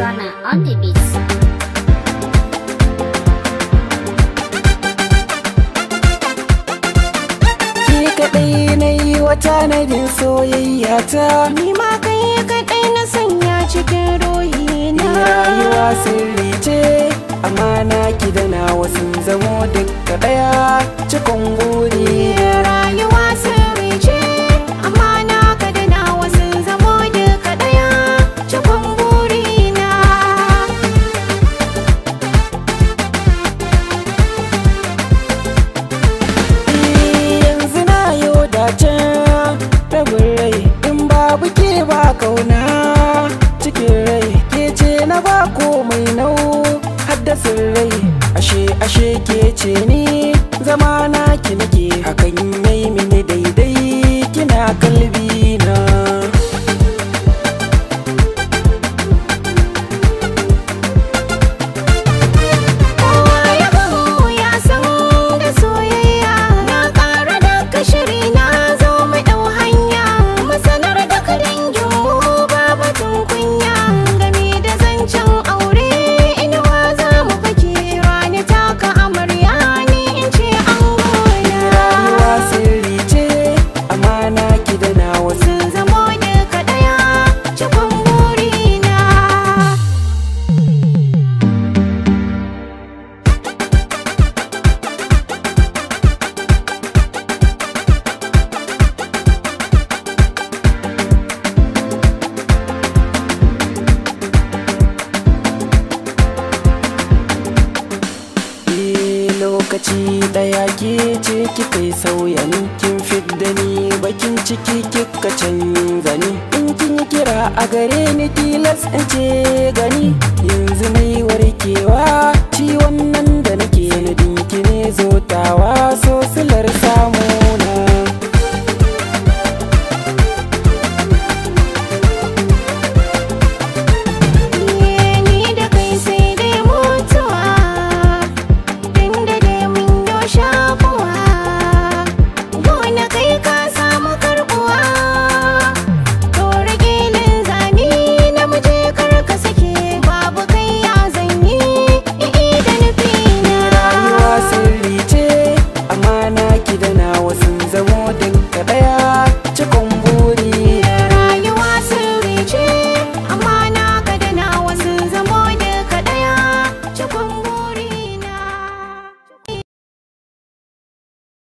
Sana on the beats. Ki kaɗai na yi wa tanadin soyayya ta, ni ma kai kaɗai na sanya cikin ruhi na. rayuwa sirri ce, amana ki da nawa sun zamo duka ɗaya cikon buri. Rayuwa sirri ce, amana ka da nawa sun zamo duka ɗaya cikon buri na. Yanzu na yo dacen rabin rai, in babu ke ba kauna cikin rai, ke ce na ba komai nau haddasin rai. Ashe ke ce ni zama na ki nake, hakan yayi mini daidai kina kalbi na. Kowa ya gamu ya san da soyayya, na ƙara daga shiri na zo mu ɗau hanya. Masanar da ka dangin mu ba batun kunya, game da zancen aure inuwa za mu fake. Rani taka amarya ni in ce an gona. Rayuwa sirri ce, amana ki da nawa sun Sun zamo duka ɗaya cikon burina. lokaci daya ke ce kika yi sauya ni, kin fidda ni bakin ciki kika canza ni. In kin yi kira a gare ni tilas in ce gani, yanzu na yi warkewa ciwon nan da nake sanadin ki ne zotawa.